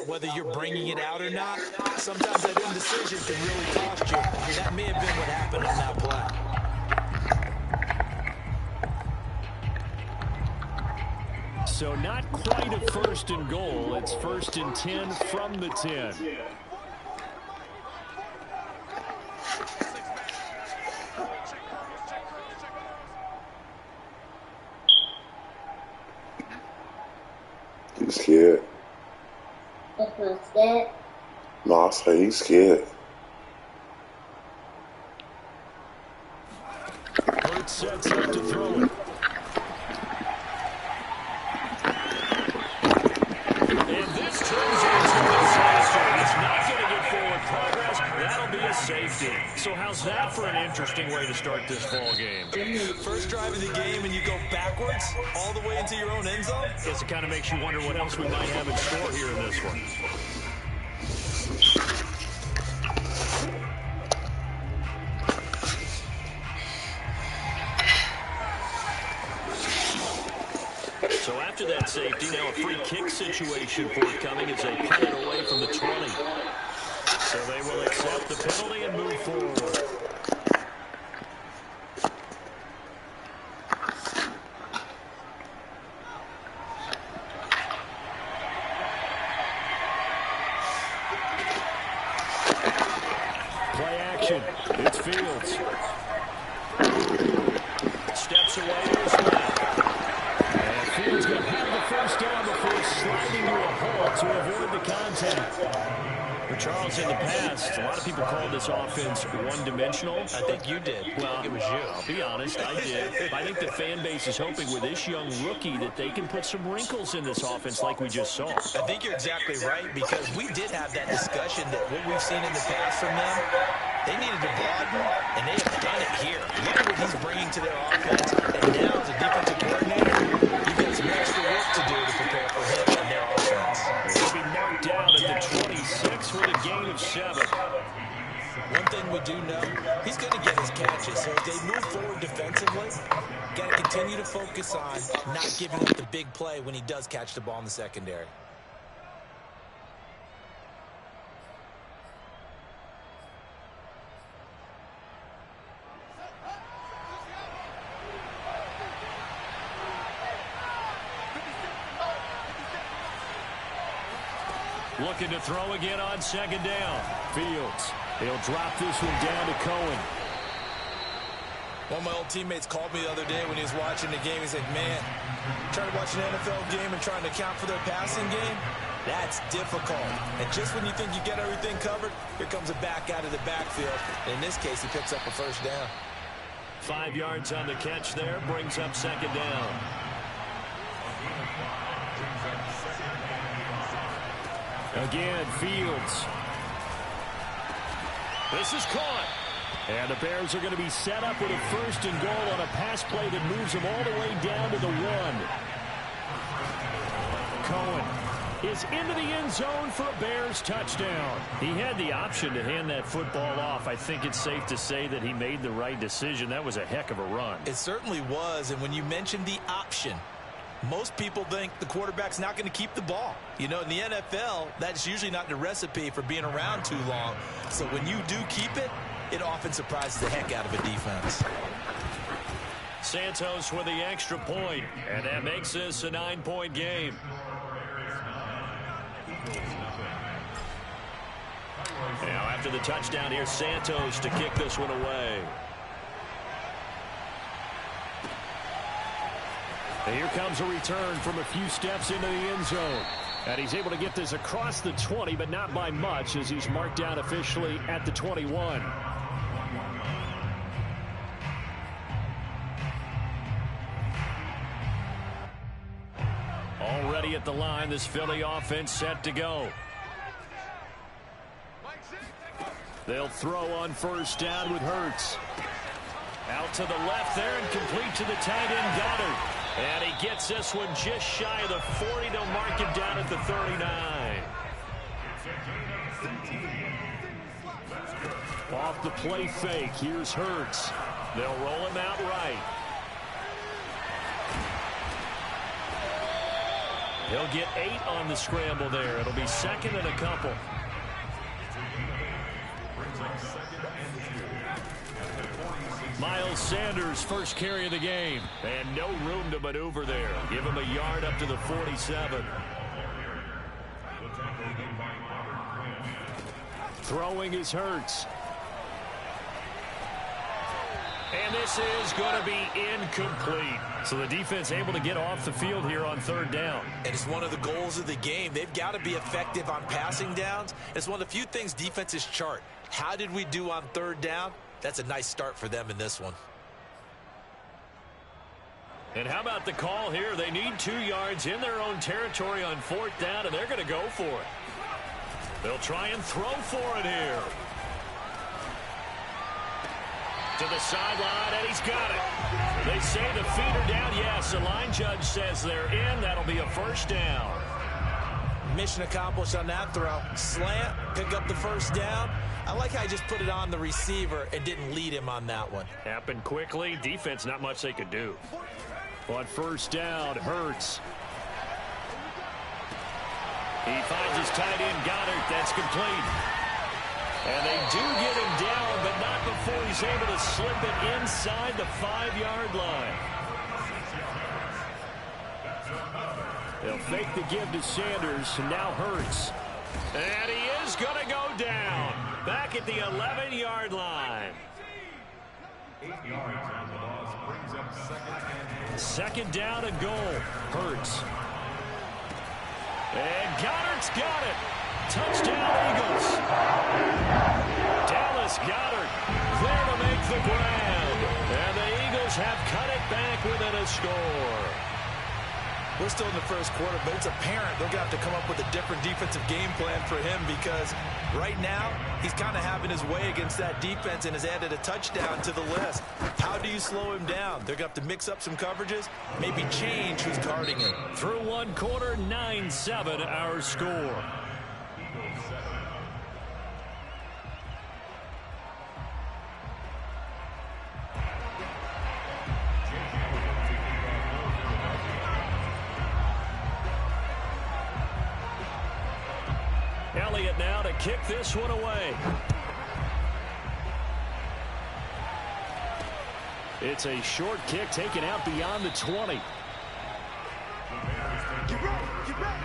Whether you're bringing it out or not, sometimes that indecision can really cost you. That may have been what happened on that play. So not quite a first and goal. It's first and 10 from the 10. He's scared. That's not scared. No, I say he's scared. Hurts sets up to throw it. And this turns into a disaster. He's not going to get forward progress. That'll be a safety. So how's that for an interesting way to start this ball game? First drive of the game and you go backwards all the way into your own end zone? Guess it kind of makes you wonder what else we might have in store here in this one. So after that safety, now a free kick situation forthcoming as they punt it away from the 20. So they will accept the penalty and move forward. Play action. It's Fields. Steps away to his left. And Fields going to have the first down before sliding to a halt to avoid the contact. For Charles, in the past, a lot of people called this offense one-dimensional. I think you did. Well, I think it was you. I'll be honest, I did. I think the fan base is hoping with this young rookie that they can put some wrinkles in this offense like we just saw. I think you're exactly right, because we did have that discussion that what we've seen in the past from them, they needed to broaden, and they have done it here. Look at what he's bringing to their offense, and now as a defensive coordinator, you've got some extra work to do to prepare for him and their offense. He'll be marked down at the 26 with a gain of 7. One thing we do know, he's going to get his catches. So as they move forward defensively, got to continue to focus on not giving up the big play when he does catch the ball in the secondary. Looking to throw again on second down. Fields. He'll drop this one down to Cohen. One of my old teammates called me the other day when he was watching the game. He's like, man, trying to watch an NFL game and trying to account for their passing game, that's difficult. And just when you think you get everything covered, here comes a back out of the backfield. And in this case, he picks up a first down. 5 yards on the catch there, brings up second down. Again, Fields. This is caught. And the Bears are going to be set up with a first and goal on a pass play that moves them all the way down to the 1. Cohen is into the end zone for a Bears touchdown. He had the option to hand that football off. I think it's safe to say that he made the right decision. That was a heck of a run. It certainly was. And when you mentioned the option, most people think the quarterback's not going to keep the ball. You know, in the NFL, that's usually not the recipe for being around too long. So when you do keep it, it often surprises the heck out of a defense. Santos with the extra point, and that makes this a 9-point game. Now after the touchdown, here's Santos to kick this one away. And here comes a return from a few steps into the end zone. And he's able to get this across the 20, but not by much, as he's marked down officially at the 21. Already at the line, this Philly offense set to go. They'll throw on first down with Hurts. Out to the left there and complete to the tight end Goddard. And he gets this one just shy of the 40. They'll mark him down at the 39. Off the play fake, here's Hurts. They'll roll him out right. He'll get 8 on the scramble there. It'll be second and a couple. Miles Sanders, first carry of the game. And no room to maneuver there. Give him a yard up to the 47. Throwing is Hurts. And this is going to be incomplete. So the defense able to get off the field here on third down. And it's one of the goals of the game. They've got to be effective on passing downs. It's one of the few things defenses chart. How did we do on third down? That's a nice start for them in this one. And how about the call here? They need 2 yards in their own territory on fourth down, and they're going to go for it. They'll try and throw for it here. To the sideline, and he's got it. They say the feet are down. Yes, the line judge says they're in. That'll be a first down. Mission accomplished on that throw. Slant, pick up the first down. I like how he just put it on the receiver and didn't lead him on that one. Happened quickly. Defense, not much they could do. On first down, Hurts. He finds his tight end, Goddard. That's complete. And they do get him down, but not before he's able to slip it inside the 5-yard line. They'll fake the give to Sanders, and now Hurts. And he is going to go down. Back at the 11-yard line. 8 yards on the loss brings up second down and goal. Hurts. And Goddard's got it. Touchdown, Eagles. Dallas Goedert there to make the grab. And the Eagles have cut it back within a score. We're still in the first quarter, but it's apparent they're going to have to come up with a different defensive game plan for him because right now he's kind of having his way against that defense and has added a touchdown to the list. How do you slow him down? They're going to have to mix up some coverages, maybe change who's guarding him. Through one quarter, 9-7 our score. Elliott now to kick this one away. It's a short kick taken out beyond the 20. Get right, get right.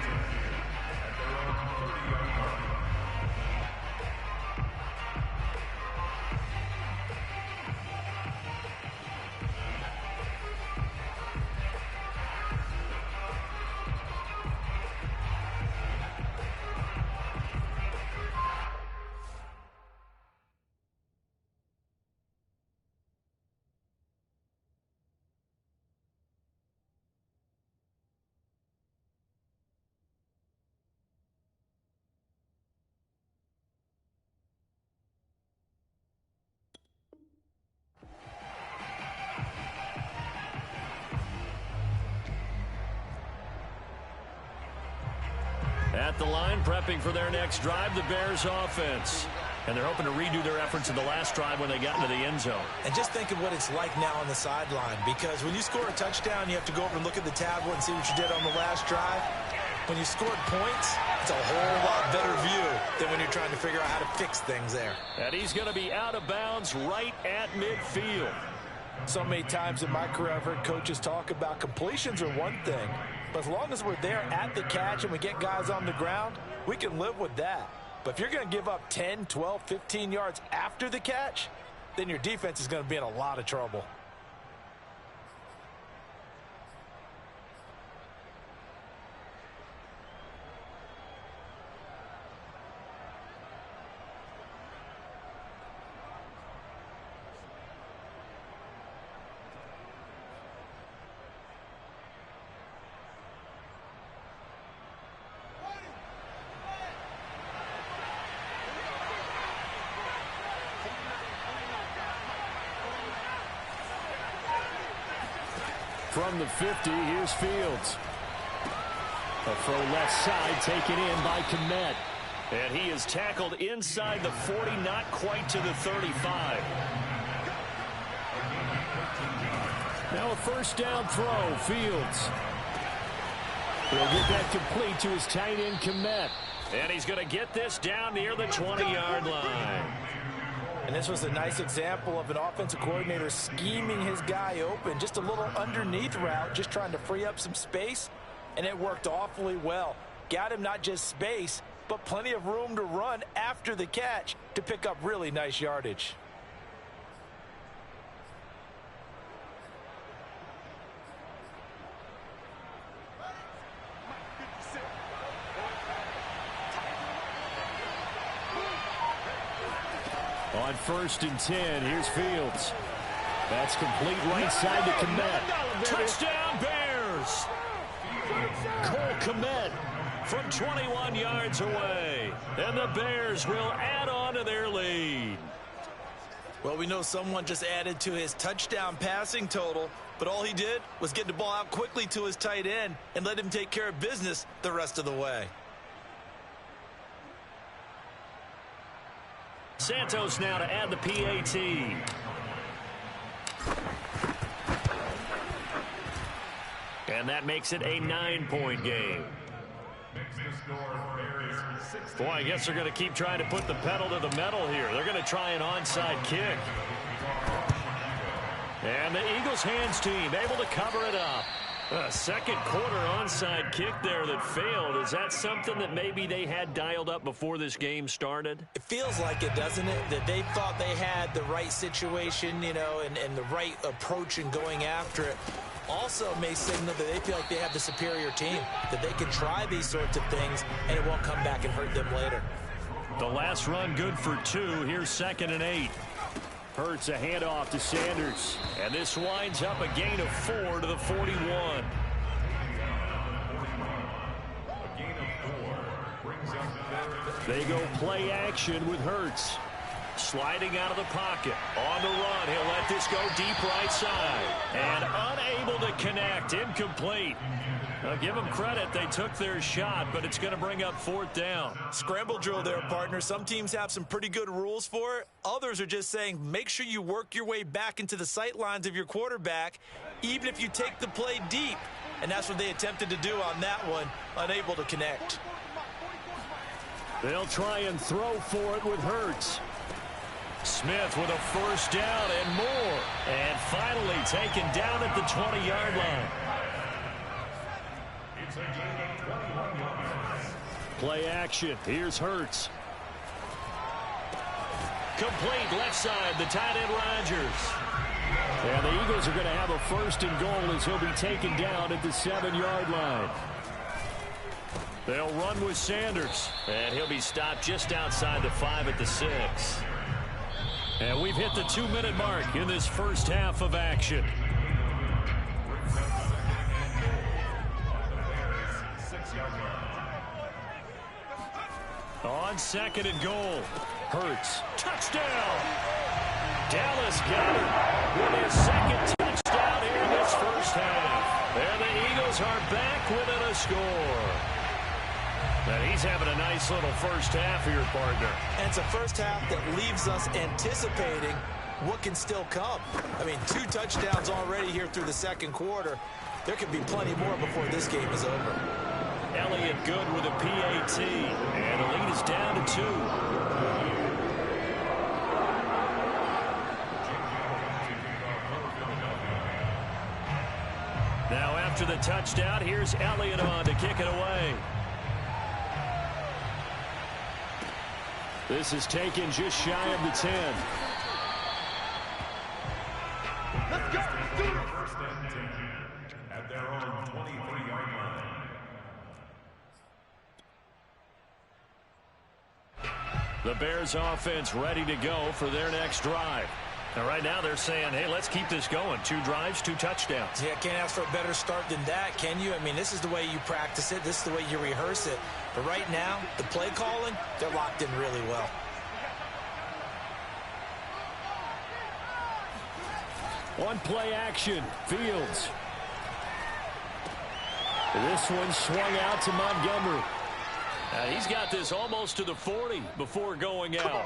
At the line, prepping for their next drive, the Bears offense. And they're hoping to redo their efforts in the last drive when they got into the end zone. And just think of what it's like now on the sideline, because when you score a touchdown, you have to go over and look at the tablet and see what you did on the last drive. When you scored points, it's a whole lot better view than when you're trying to figure out how to fix things there. And he's going to be out of bounds right at midfield. So many times in my career, I've heard coaches talk about completions are one thing, but as long as we're there at the catch and we get guys on the ground, we can live with that. But if you're going to give up 10, 12, 15 yards after the catch, then your defense is going to be in a lot of trouble. From the 50, here's Fields. A throw left side taken in by Kmet. And he is tackled inside the 40, not quite to the 35. Now a first down throw, Fields. He'll get that complete to his tight end, Kmet. And he's going to get this down near the 20-yard line. And this was a nice example of an offensive coordinator scheming his guy open. Just a little underneath route, just trying to free up some space. And it worked awfully well. Got him not just space, but plenty of room to run after the catch to pick up really nice yardage. On 1st and 10, here's Fields. That's complete right side to Kmet. Touchdown, Bears! Cole Kmet from 21 yards away. And the Bears will add on to their lead. Well, we know someone just added to his touchdown passing total, but all he did was get the ball out quickly to his tight end and let him take care of business the rest of the way. Santos now to add the PAT. And that makes it a 9-point game. Boy, I guess they're going to keep trying to put the pedal to the metal here. They're going to try an onside kick. And the Eagles hands team able to cover it up. A second quarter onside kick there that failed. Is that something that maybe they had dialed up before this game started? It feels like it, doesn't it? That they thought they had the right situation, you know, and the right approach in going after it. Also may signal that they feel like they have the superior team, that they can try these sorts of things and it won't come back and hurt them later. The last run good for 2. Here's 2nd and 8. Hurts a handoff to Sanders. And this winds up a gain of 4 to the 41. They go play action with Hurts. Sliding out of the pocket. On the run. He'll let this go deep right side. And unable to connect. Incomplete. Now give them credit. They took their shot, but it's going to bring up 4th down. Scramble drill there, partner. Some teams have some pretty good rules for it. Others are just saying make sure you work your way back into the sight lines of your quarterback, even if you take the play deep. And that's what they attempted to do on that one, unable to connect. They'll try and throw for it with Hurts. Smith with a 1st down and more. And finally taken down at the 20-yard line. Play action. Here's Hurts. Complete left side, the tight end Rodgers. And the Eagles are going to have a 1st and goal as he'll be taken down at the 7-yard line. They'll run with Sanders. And he'll be stopped just outside the 5 at the 6. And we've hit the 2-minute mark in this first half of action. On 2nd and goal. Hurts. Touchdown! Dallas got it with his 2nd touchdown here in this first half. And the Eagles are back within a score. And he's having a nice little first half here, partner. And it's a first half that leaves us anticipating what can still come. I mean, 2 touchdowns already here through the 2nd quarter. There could be plenty more before this game is over. Elliott good with a PAT. And the lead is down to 2. Now after the touchdown, here's Elliott on to kick it away. This is taken just shy of the 10. Let's go. 1st and 10 at their own 23-yard line. The Bears offense ready to go for their next drive. And right now they're saying, hey, let's keep this going. 2 drives, 2 touchdowns. Yeah, can't ask for a better start than that, can you? I mean, this is the way you practice it. This is the way you rehearse it. But right now, the play calling, they're locked in really well. On play action, Fields. This one swung out to Montgomery. He's got this almost to the 40 before going out.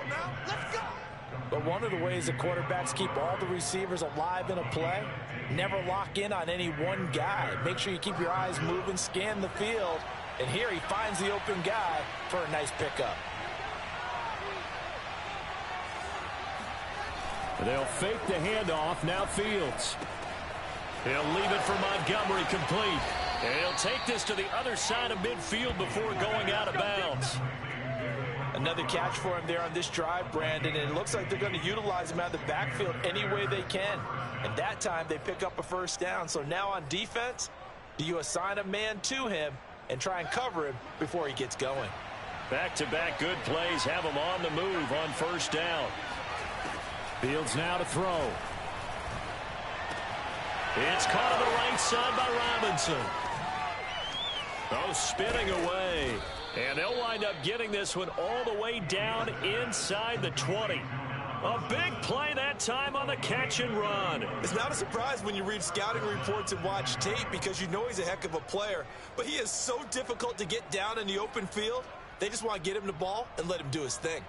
But one of the ways the quarterbacks keep all the receivers alive in a play, never lock in on any one guy. Make sure you keep your eyes moving, scan the field, and here he finds the open guy for a nice pickup. They'll fake the handoff. Now Fields. He'll leave it for Montgomery complete. And he'll take this to the other side of midfield before going out of bounds. Another catch for him there on this drive, Brandon, and it looks like they're going to utilize him out of the backfield any way they can. And that time they pick up a first down. So now on defense, do you assign a man to him and try and cover him before he gets going? Back-to-back good plays have him on the move on first down. Fields now to throw. It's caught on the right side by Robinson. Oh, spinning away. And they'll wind up getting this one all the way down inside the 20. A big play that time on the catch and run. It's not a surprise when you read scouting reports and watch tape because you know he's a heck of a player. But he is so difficult to get down in the open field. They just want to get him the ball and let him do his thing.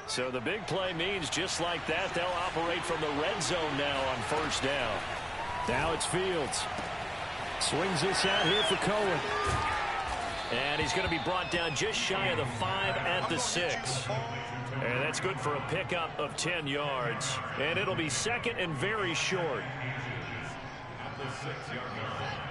So the big play means just like that, they'll operate from the red zone now on first down. Now it's Fields. Swings this out here for Cohen. And he's going to be brought down just shy of the 5 at the 6. And that's good for a pickup of 10 yards. And it'll be second and very short. At the 6-yard line.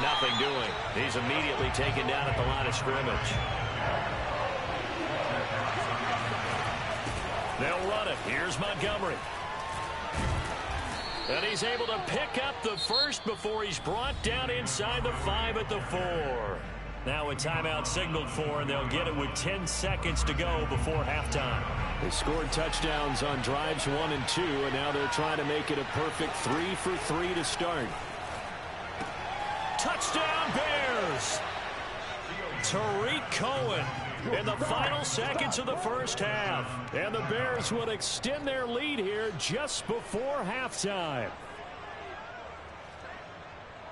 Nothing doing. He's immediately taken down at the line of scrimmage. They'll run it. Here's Montgomery. And he's able to pick up the first before he's brought down inside the 5 at the 4. Now a timeout signaled for, and they'll get it with 10 seconds to go before halftime. They scored touchdowns on drives 1 and 2, and now they're trying to make it a perfect 3 for 3 to start. Touchdown Bears! Tariq Cohen in the final seconds of the first half. And the Bears would extend their lead here just before halftime.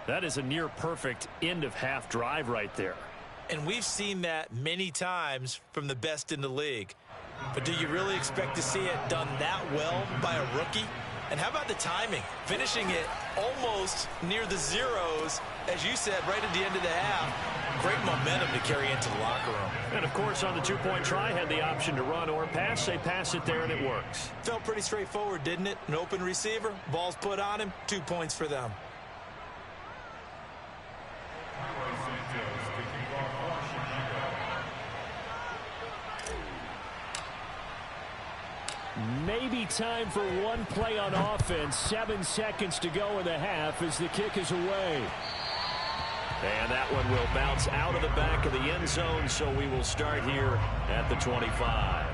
That is a near-perfect end-of-half drive right there. And we've seen that many times from the best in the league. But do you really expect to see it done that well by a rookie? And how about the timing? Finishing it almost near the zeros, as you said, right at the end of the half. Great momentum to carry into the locker room. And, of course, on the two-point try, had the option to run or pass. They pass it there, and it works. Felt pretty straightforward, didn't it? An open receiver, ball's put on him, 2 points for them. Maybe time for one play on offense. 7 seconds to go in the half as the kick is away. And that one will bounce out of the back of the end zone, so we will start here at the 25.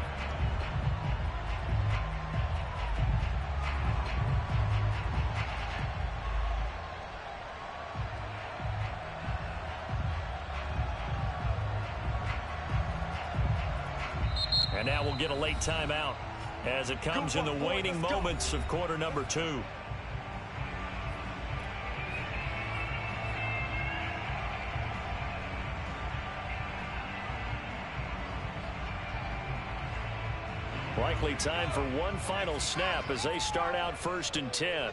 And now we'll get a late timeout as it comes in the waning moments of quarter number 2. Likely time for one final snap as they start out 1st and 10.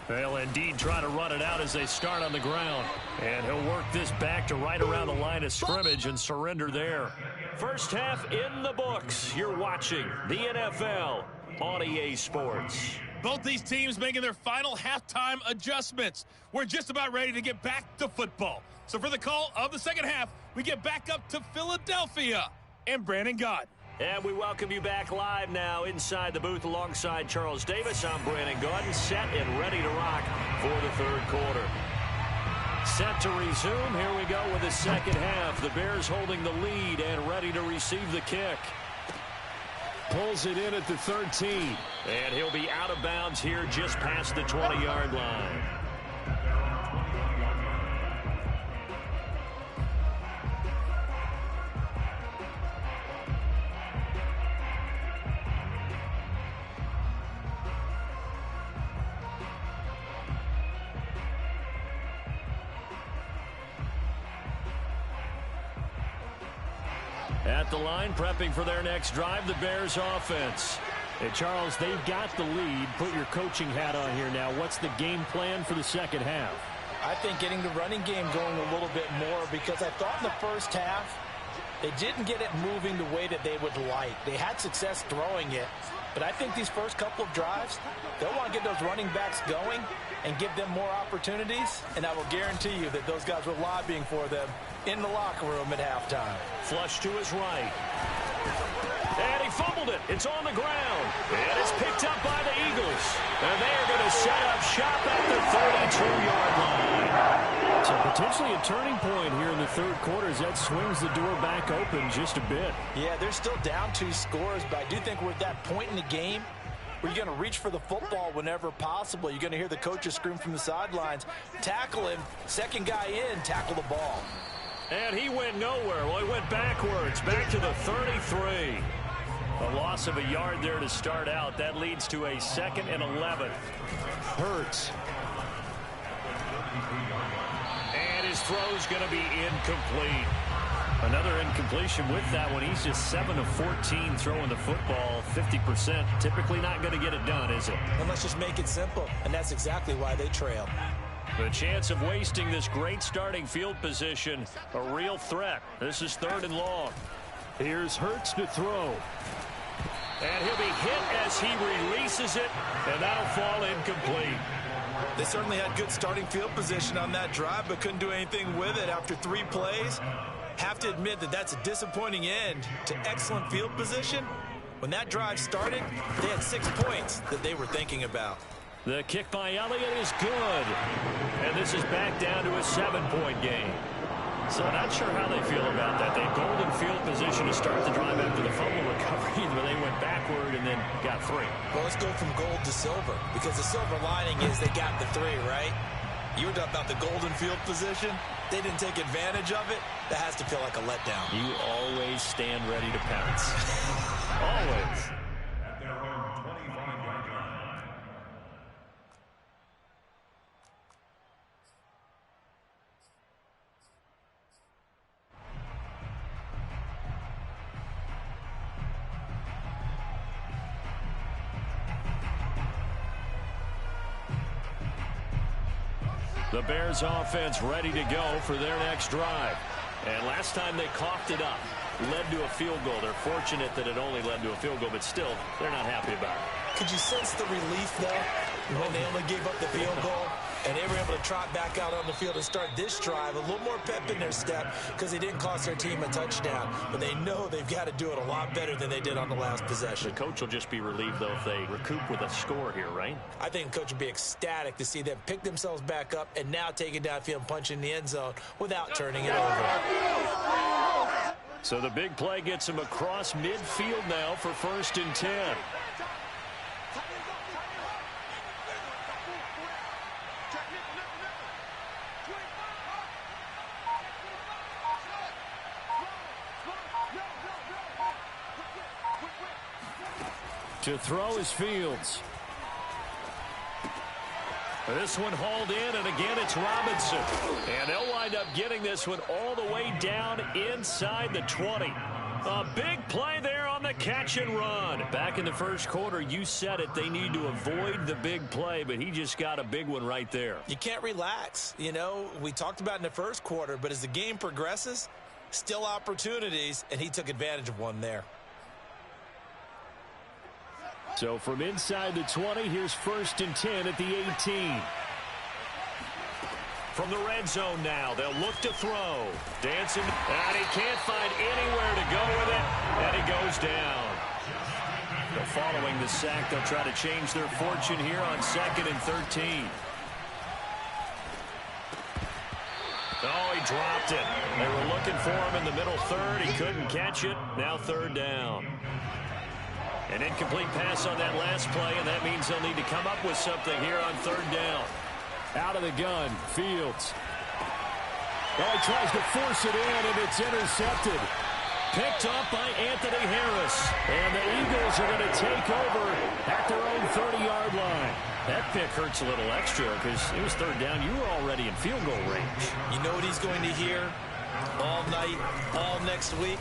They'll indeed try to run it out as they start on the ground. And he'll work this back to right around the line of scrimmage and surrender there. First half in the books. You're watching the NFL on EA Sports. Both these teams making their final halftime adjustments. We're just about ready to get back to football. So for the call of the second half, we get back up to Philadelphia and Brandon Gaudin. And we welcome you back live now inside the booth alongside Charles Davis. I'm Brandon Gaudin, set and ready to rock for the third quarter. Set to resume. Here we go with the second half. The Bears holding the lead and ready to receive the kick. Pulls it in at the 13. And he'll be out of bounds here just past the 20-yard line. At the line, prepping for their next drive, the Bears offense. Hey, Charles, they've got the lead. Put your coaching hat on here now. What's the game plan for the second half? I think getting the running game going a little bit more, because I thought in the first half they didn't get it moving the way that they would like. They had success throwing it, but I think these first couple of drives, they'll want to get those running backs going and give them more opportunities, and I will guarantee you that those guys were lobbying for them in the locker room at halftime. Flush to his right. And he fumbled it. It's on the ground. And it's picked up by the Eagles. And they are going to set up shop at the 32-yard line. So potentially a turning point here in the third quarter as that swings the door back open just a bit. Yeah, they're still down 2 scores, but I do think we're at that point in the game where you're going to reach for the football whenever possible. You're going to hear the coaches scream from the sidelines, tackle him, second guy in, tackle the ball. And he went nowhere. Well, he went backwards, back to the 33. A loss of a yard there to start out. That leads to a 2nd and 11. Hurts. And his throw's going to be incomplete. Another incompletion with that one. He's just 7 of 14 throwing the football, 50%. Typically not going to get it done, is it? And let's just make it simple. And that's exactly why they trail. The chance of wasting this great starting field position, a real threat. This is 3rd and long. Here's Hurts to throw. And he'll be hit as he releases it, and that'll fall incomplete. They certainly had good starting field position on that drive, but couldn't do anything with it after 3 plays. Have to admit that that's a disappointing end to excellent field position. When that drive started, they had 6 points that they were thinking about. The kick by Elliott is good. And this is back down to a 7-point game. So not sure how they feel about that. They had golden field position to start the drive after the fumble recovery, but they went backward and then got 3. Well, let's go from gold to silver, because the silver lining is they got the 3, right? You were talking about the golden field position. They didn't take advantage of it. That has to feel like a letdown. You always stand ready to pounce. Always. At their own 25-yard line. The Bears offense ready to go for their next drive. And last time they coughed it up, led to a field goal. They're fortunate that it only led to a field goal, but still, they're not happy about it. Could you sense the relief, though, when they only gave up the field goal and they were able to trot back out on the field and start this drive? A little more pep in their step because they didn't cost their team a touchdown. But they know they've got to do it a lot better than they did on the last possession. The coach will just be relieved, though, if they recoup with a score here, right? I think the coach would be ecstatic to see them pick themselves back up and now take it downfield and punch in the end zone without turning it over. So the big play gets him across midfield now for 1st and 10. To throw is Fields. This one hauled in, and again it's Robinson. And they'll wind up getting this one all the way down inside the 20. A big play there on the catch and run. Back in the first quarter, you said it, they need to avoid the big play, but he just got a big one right there. You can't relax. You know, we talked about in the first quarter, but as the game progresses, still opportunities, and he took advantage of one there. So from inside the 20, here's 1st and 10 at the 18. From the red zone now, they'll look to throw. Dancing, and he can't find anywhere to go with it, and he goes down. But following the sack, they'll try to change their fortune here on 2nd and 13. Oh, he dropped it. They were looking for him in the middle 3rd. He couldn't catch it. Now 3rd down. An incomplete pass on that last play, and that means they'll need to come up with something here on third down. Out of the gun, Fields. Oh, he tries to force it in, and it's intercepted. Picked up by Anthony Harris. And the Eagles are going to take over at their own 30-yard line. That pick hurts a little extra because it was third down. You were already in field goal range. You know what he's going to hear all night, all next week?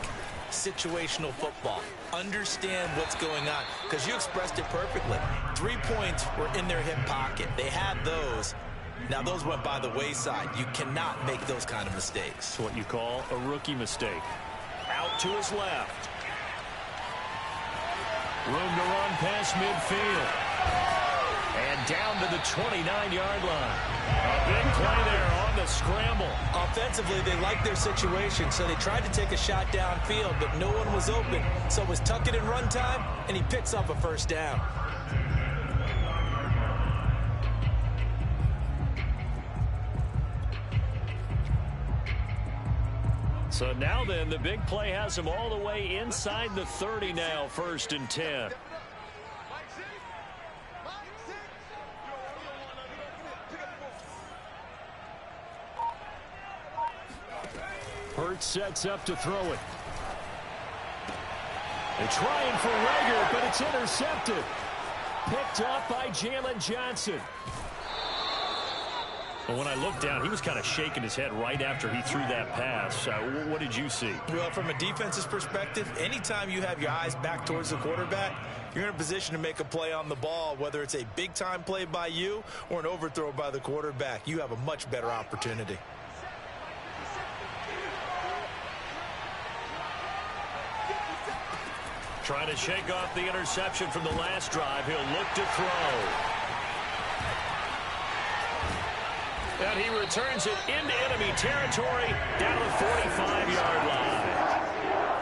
Situational football. Understand what's going on, because you expressed it perfectly. 3 points were in their hip pocket. They had those. Now, those went by the wayside. You cannot make those kind of mistakes. It's what you call a rookie mistake. Out to his left. Room to run past midfield. And down to the 29-yard line. A big play there on the scramble. Offensively, they liked their situation, so they tried to take a shot downfield, but no one was open. So it was tuck it and run time, and he picks up a first down. So now then, the big play has him all the way inside the 30 now, 1st and 10. Hurts sets up to throw it. They're trying for Reagor, but it's intercepted. Picked up by Jalen Johnson. Well, when I looked down, he was kind of shaking his head right after he threw that pass. What did you see? Well, from a defense's perspective, anytime you have your eyes back towards the quarterback, you're in a position to make a play on the ball, whether it's a big-time play by you or an overthrow by the quarterback. You have a much better opportunity. Trying to shake off the interception from the last drive. He'll look to throw. And he returns it into enemy territory down to the 45-yard line.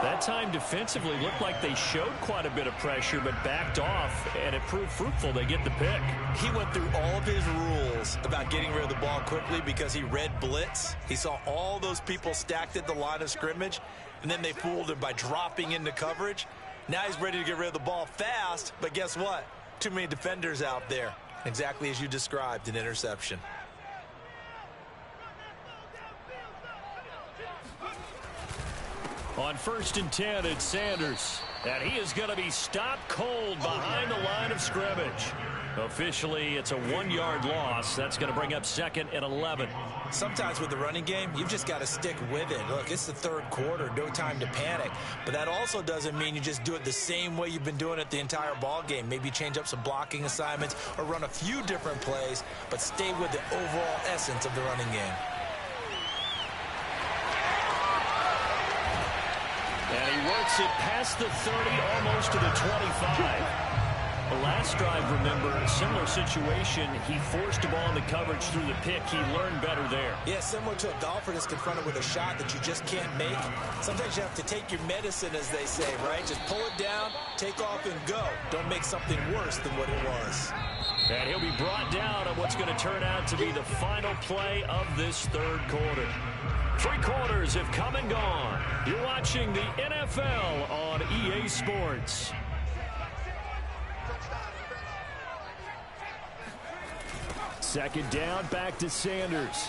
That time defensively looked like they showed quite a bit of pressure but backed off, and it proved fruitful. They get the pick. He went through all of his rules about getting rid of the ball quickly because he read blitz. He saw all those people stacked at the line of scrimmage, and then they fooled him by dropping into coverage. Now he's ready to get rid of the ball fast, but guess what? Too many defenders out there. Exactly as you described, an interception. On 1st and 10, it's Sanders. And he is going to be stopped cold behind the line of scrimmage. Officially, it's a 1-yard loss. That's going to bring up 2nd and 11. Sometimes with the running game, you've just got to stick with it. Look, it's the third quarter, no time to panic. But that also doesn't mean you just do it the same way you've been doing it the entire ball game. Maybe change up some blocking assignments or run a few different plays, but stay with the overall essence of the running game. And he works it past the 30, almost to the 25. The last drive, remember, similar situation. He forced a ball in the coverage through the pick. He learned better there. Yeah, similar to a golfer that's confronted with a shot that you just can't make. Sometimes you have to take your medicine, as they say, right? Just pull it down, take off, and go. Don't make something worse than what it was. And he'll be brought down on what's going to turn out to be the final play of this third quarter. 3 quarters have come and gone. You're watching the NFL on EA Sports. Second down, back to Sanders.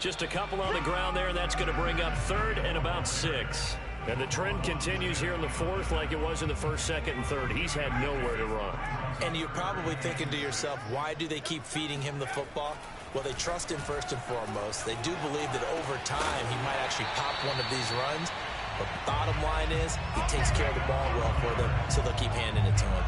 Just a couple on the ground there, and that's going to bring up 3rd and about 6. And the trend continues here in the 4th like it was in the 1st, 2nd, and 3rd. He's had nowhere to run. And you're probably thinking to yourself, why do they keep feeding him the football? Well, they trust him first and foremost. They do believe that over time he might actually pop one of these runs. But the bottom line is he takes care of the ball well for them, so they'll keep handing it to him.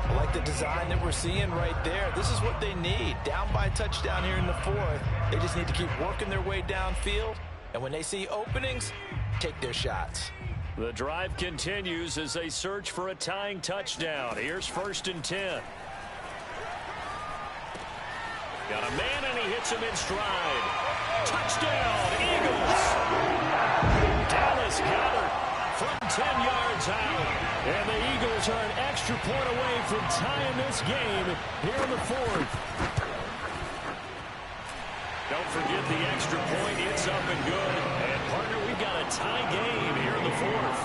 I like the design that we're seeing right there. This is what they need. Down by a touchdown here in the 4th. They just need to keep working their way downfield. And when they see openings, take their shots. The drive continues as they search for a tying touchdown. Here's 1st and 10. Got a man, and he hits him in stride. Touchdown, Eagles! Dallas Goedert from 10 yards out. And the Eagles are an extra point away from tying this game here in the 4th. Don't forget the extra point. It's up and good. And, partner, we've got a tie game here in the 4th.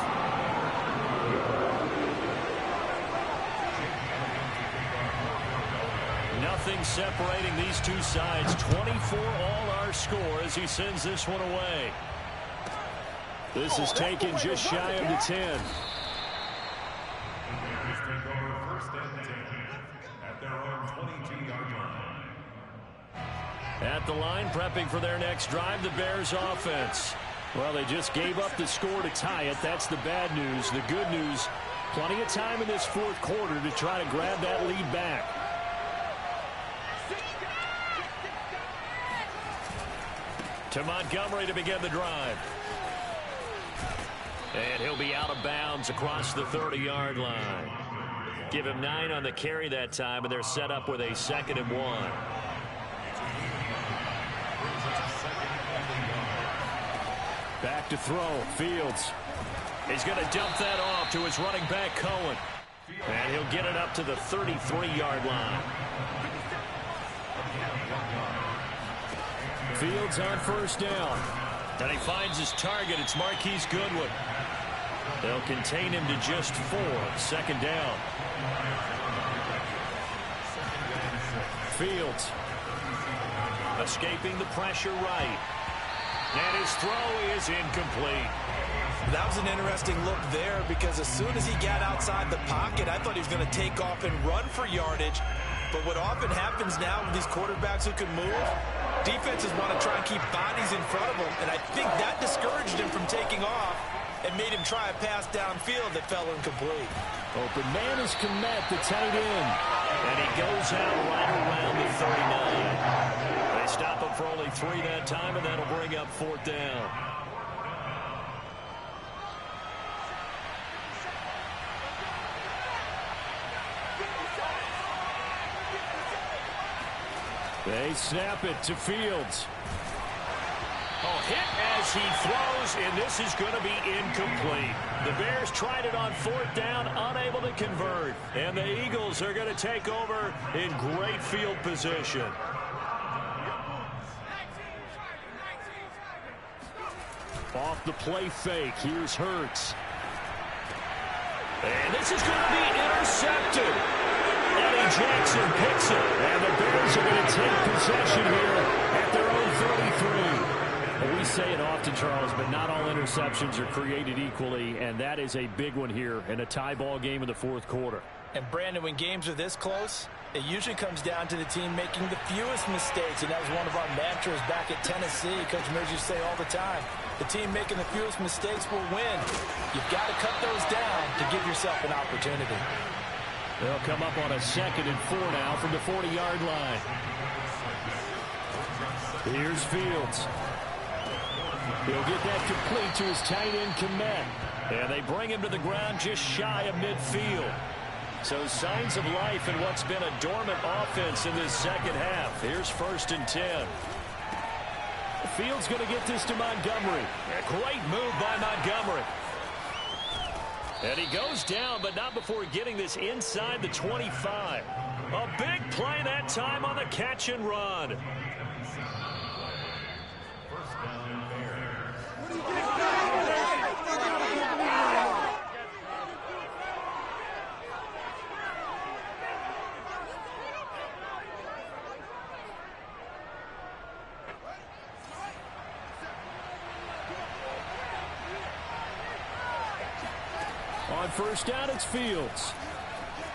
Nothing separating these two sides. 24 all our score as he sends this one away. This is taken just shy of the 10. At the line, prepping for their next drive, the Bears offense. Well, they just gave up the score to tie it. That's the bad news. The good news, plenty of time in this fourth quarter to try to grab that lead back. To Montgomery to begin the drive. And he'll be out of bounds across the 30-yard line. Give him 9 on the carry that time, and they're set up with a 2nd and 1. Back to throw. Fields. He's going to dump that off to his running back, Cohen. And he'll get it up to the 33-yard line. Fields on first down. And he finds his target. It's Marquise Goodwin. They'll contain him to just 4. 2nd down. Fields. Escaping the pressure right. And his throw is incomplete. That was an interesting look there because as soon as he got outside the pocket, I thought he was going to take off and run for yardage. But what often happens now with these quarterbacks who can move, defenses want to try and keep bodies in front of him. And I think that discouraged him from taking off and made him try a pass downfield that fell incomplete. Open man is Kmet, the tight end. And he goes out right around the 39. They stop him for only 3 that time, and that'll bring up 4th down. They snap it to Fields. Oh, hit as he throws, and this is going to be incomplete. The Bears tried it on 4th down, unable to convert. And the Eagles are going to take over in great field position. Off the play fake, here's Hurts. And this is going to be intercepted. Eddie Jackson picks it. And the Bears are going to take possession here at their own 33. We say it often, Charles, but not all interceptions are created equally, and that is a big one here in a tie ball game in the fourth quarter. And, Brandon, when games are this close, it usually comes down to the team making the fewest mistakes, and that was one of our mantras back at Tennessee. Coach Mills used to say all the time, the team making the fewest mistakes will win. You've got to cut those down to give yourself an opportunity. They'll come up on a 2nd and 4 now from the 40-yard line. Here's Fields. He'll get that complete to his tight end, Kmet. And they bring him to the ground just shy of midfield. So signs of life in what's been a dormant offense in this second half. Here's 1st and 10. Fields going to get this to Montgomery. A great move by Montgomery. And he goes down, but not before getting this inside the 25. A big play that time on the catch and run. On first down, it's Fields.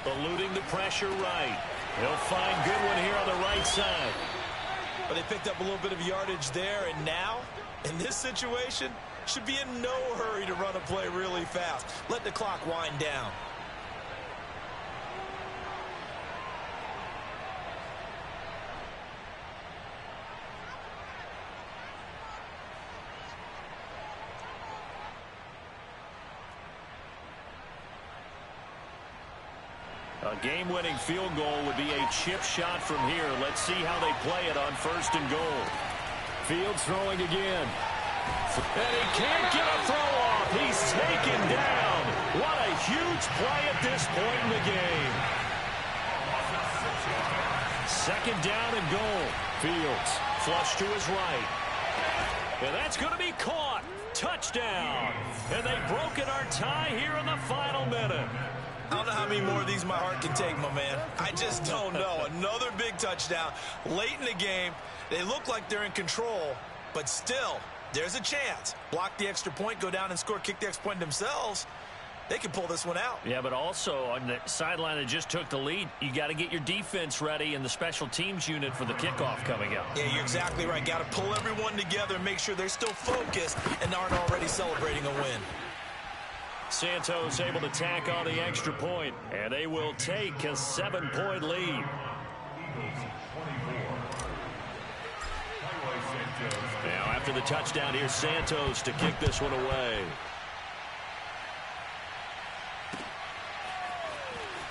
Eluding the pressure right. He'll find Goodwin here on the right side. But they picked up a little bit of yardage there, and now, in this situation, should be in no hurry to run a play really fast. Let the clock wind down. A game-winning field goal would be a chip shot from here. Let's see how they play it on 1st and goal. Fields throwing again. And he can't get a throw off. He's taken down. What a huge play at this point in the game. 2nd down and goal. Fields flush to his right. And that's going to be caught. Touchdown. And they've broken our tie here in the final minute. I don't know how many more of these my heart can take, my man. I just don't know. Another big touchdown late in the game. They look like they're in control, but still, there's a chance. Block the extra point, go down and score, kick the extra point themselves. They can pull this one out. Yeah, but also on the sideline that just took the lead, you got to get your defense ready and the special teams unit for the kickoff coming up. Yeah, you're exactly right. Got to pull everyone together and make sure they're still focused and aren't already celebrating a win. Santos able to tack on the extra point, and they will take a 7-point lead. Now after the touchdown, here's Santos to kick this one away.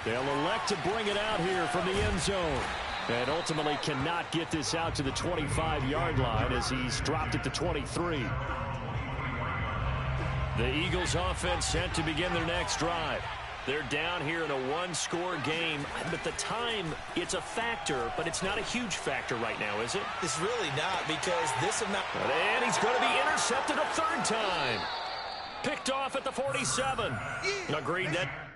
They'll elect to bring it out here from the end zone. And ultimately cannot get this out to the 25-yard line as he's dropped it to 23. The Eagles offense set to begin their next drive. They're down here in a one-score game. But the time, it's a factor, but it's not a huge factor right now, is it? It's really not, because this amount... And he's going to be intercepted a third time. Picked off at the 47. Agreed that...